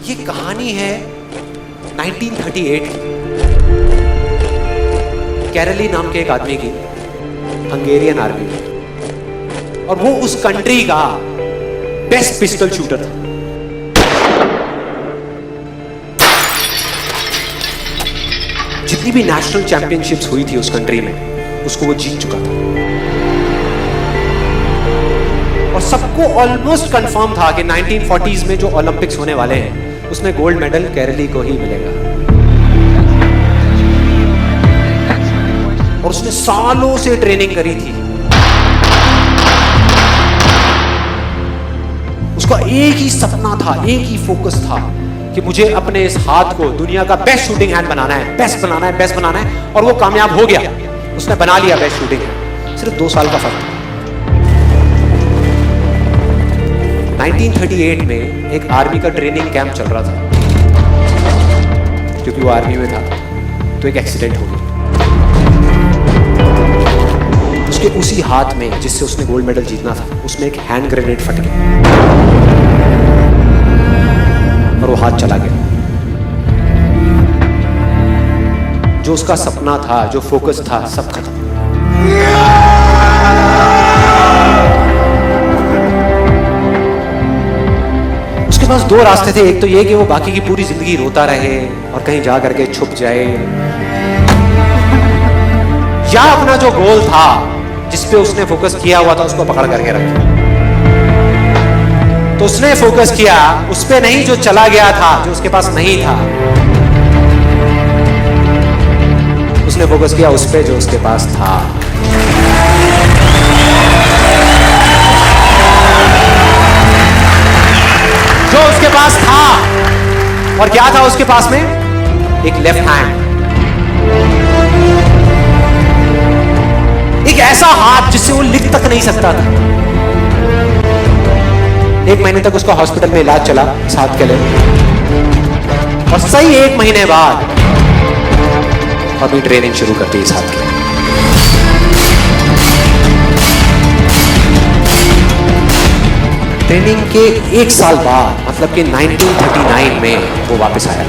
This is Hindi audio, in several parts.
ये कहानी है 1938 की। कैरली नाम के एक आदमी की, हंगेरियन आर्मी में, और वो उस कंट्री का बेस्ट पिस्टल शूटर था। जितनी भी नेशनल चैंपियनशिप्स हुई थी उस कंट्री में, उसको वो जीत चुका था। और सबको ऑलमोस्ट कंफर्म था कि 1940s में जो ओलंपिक्स होने वाले हैं उसमें गोल्ड मेडल कैरली को ही मिलेगा। और उसने सालों से ट्रेनिंग करी थी। उसका एक ही सपना था, एक ही फोकस था कि मुझे अपने इस हाथ को दुनिया का बेस्ट शूटिंग हैंड बनाना है, बेस्ट बनाना है, बेस्ट बनाना है। और वो कामयाब हो गया, उसने बना लिया बेस्ट शूटिंग हैंड। सिर्फ 2 साल का फर्क था। 1938 में एक आर्मी का ट्रेनिंग कैंप चल रहा था। क्योंकि वो आर्मी में था तो एक एक्सीडेंट हो गया। उसके उसी हाथ में जिससे उसने गोल्ड मेडल जीतना था, उसमें एक हैंड ग्रेनेड फट गया और वो हाथ चला गया। जो उसका सपना था, जो फोकस था, सब खत्म। उसके पास 2 रास्ते थे। एक तो ये कि वो बाकी की पूरी जिंदगी रोता रहे और कहीं जा करके छुप जाए, या अपना जो गोल था जिस पे उसने फोकस किया हुआ था उसको पकड़ करके रखे। तो उसने फोकस किया उस पे नहीं जो चला गया था, जो उसके पास नहीं था। उसने फोकस किया उस पे जो उसके पास था। जो उसके पास था, और क्या था उसके पास में? एक लेफ्ट हैंड, एक ऐसा हाथ जिससे वो लिख तक नहीं सकता था। 1 महीने तक उसका हॉस्पिटल में इलाज चला इस हाथ के लिए, और सही 1 महीने बाद अपनी ट्रेनिंग शुरू करती इस हाथ के लिए। ट्रेनिंग के 1 साल बाद, मतलब कि 1939 में वो वापस आया।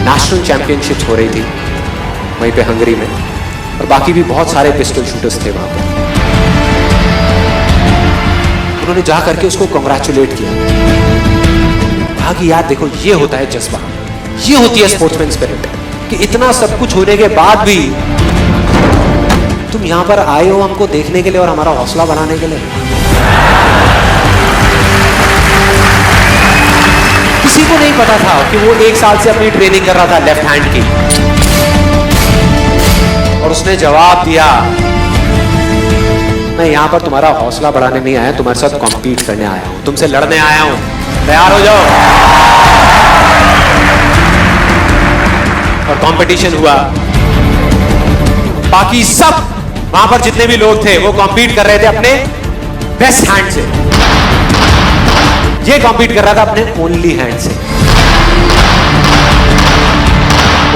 नेशनल चैंपियनशिप्स हो रही थी वहीं पे हंगरी में, और बाकी भी बहुत सारे पिस्टल शूटर्स थे वहां पर। उन्होंने जा करके उसको कांग्रेचुलेट किया। कहा कि यार देखो, ये होता है जज्बा, ये होती है स्पोर्ट्समैन स्पिरिट, कि इतना सब कुछ होने के बाद भी तुम यहां पर आए हो हमको देखने के लिए और हमारा हौसला बनाने के लिए। किसी को नहीं पता था कि वो 1 साल से अपनी ट्रेनिंग कर रहा था लेफ्ट हैंड की। और उसने जवाब दिया, मैं यहां पर तुम्हारा हौसला बढ़ाने नहीं आया, तुम्हारे साथ कॉम्पीट करने आया हूं, तुमसे लड़ने आया हूं, तैयार हो जाओ। और कंपटीशन हुआ। बाकी सब वहां पर जितने भी लोग थे वो कॉम्पीट कर रहे थे अपने बेस्ट हैंड से। ये कॉम्पीट कर रहा था अपने ओनली हैंड से,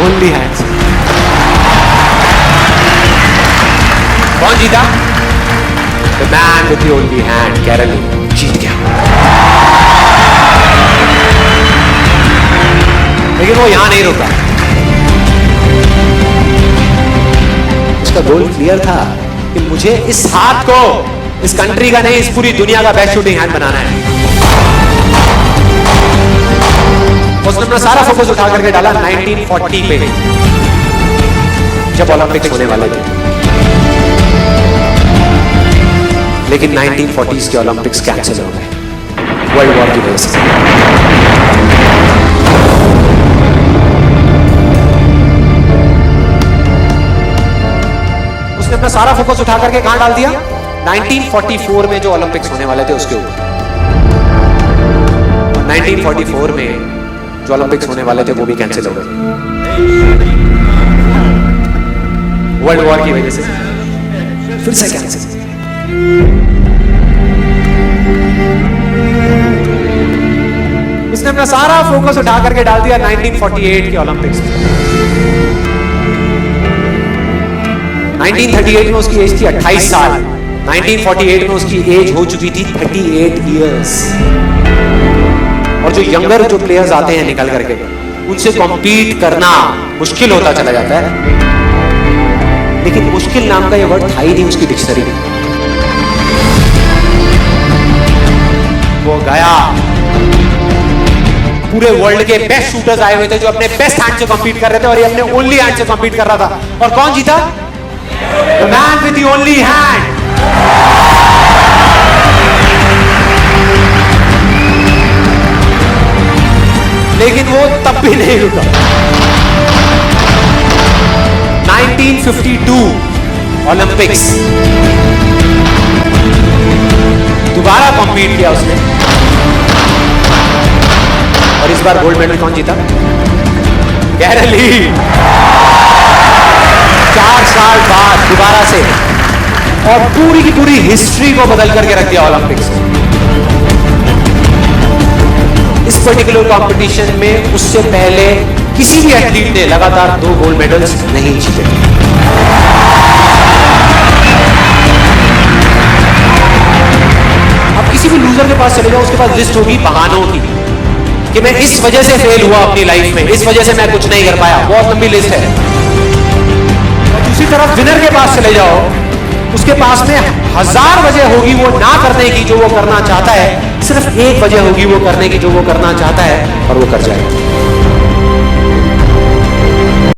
ओनली हैंड से। कौन जीता? The man with the only hand, Kairali जीत गया। लेकिन वो यहां नहीं रुका। उसका गोल क्लियर था कि मुझे इस हाथ को, इस कंट्री का नहीं, इस पूरी दुनिया का बेस्ट शूटिंग हैंड बनाना है। उसने अपना सारा फोकस उठा करके डाला 1940 पे, जब ओलंपिक्स होने वाले थे। लेकिन 1940s के ओलंपिक्स कैंसिल हो गए वर्ल्ड वॉर की वजह से। उसने अपना सारा फोकस उठा करके कहां डाल दिया? 1944 में जो ओलंपिक्स होने वाले थे उसके ऊपर। 1944 में जो ओलंपिक्स होने वाले थे वो भी कैंसिल हो गए वर्ल्ड वॉर की वजह से। फिर से कैंसिल। उसने अपना सारा फोकस उठा करके डाल दिया 1948 के ओलंपिक्स में। 1938 में उसकी एज थी 28 साल। 1948 में उसकी एज हो चुकी थी 38 इयर्स। और जो यंगर जो प्लेयर्स आते हैं निकल करके, उनसे कॉम्पीट करना मुश्किल होता चला जाता है। लेकिन मुश्किल नाम का ये वर्ड था ही नहीं उसकी डिक्शनरी में। वो गया, पूरे वर्ल्ड के बेस्ट शूटर्स आए हुए थे जो अपने बेस्ट हैंड से कॉम्पीट कर रहे थे, और ये अपने ओनली हैंड से कॉम्पीट कर रहा था। और कौन जीता? The man with the only hand. लेकिन वो तब भी नहीं रुका। 1952 ओलंपिक्स, दोबारा कॉम्पीट किया उसने, और इस बार गोल्ड मेडल कौन जीता? गैरल ली। 4 साल बाद दोबारा से, और पूरी की पूरी हिस्ट्री को बदल करके रख दिया ओलंपिक्स। इस पर्टिकुलर कंपटीशन में उससे पहले किसी भी एथलीट ने लगातार 2 गोल्ड मेडल्स नहीं जीते। अब किसी भी लूजर के पास चले जाओ, उसके पास लिस्ट होगी बहानों की कि मैं इस वजह से फेल हुआ अपनी लाइफ में, इस वजह से मैं कुछ नहीं कर पाया। बहुत लंबी लिस्ट है। और दूसरी तरफ विनर के पास चले जाओ, उसके पास में 1000 वजह होगी वो ना करने की जो वो करना चाहता है, सिर्फ एक वजह होगी वो करने की जो वो करना चाहता है, और वो कर जाएगा।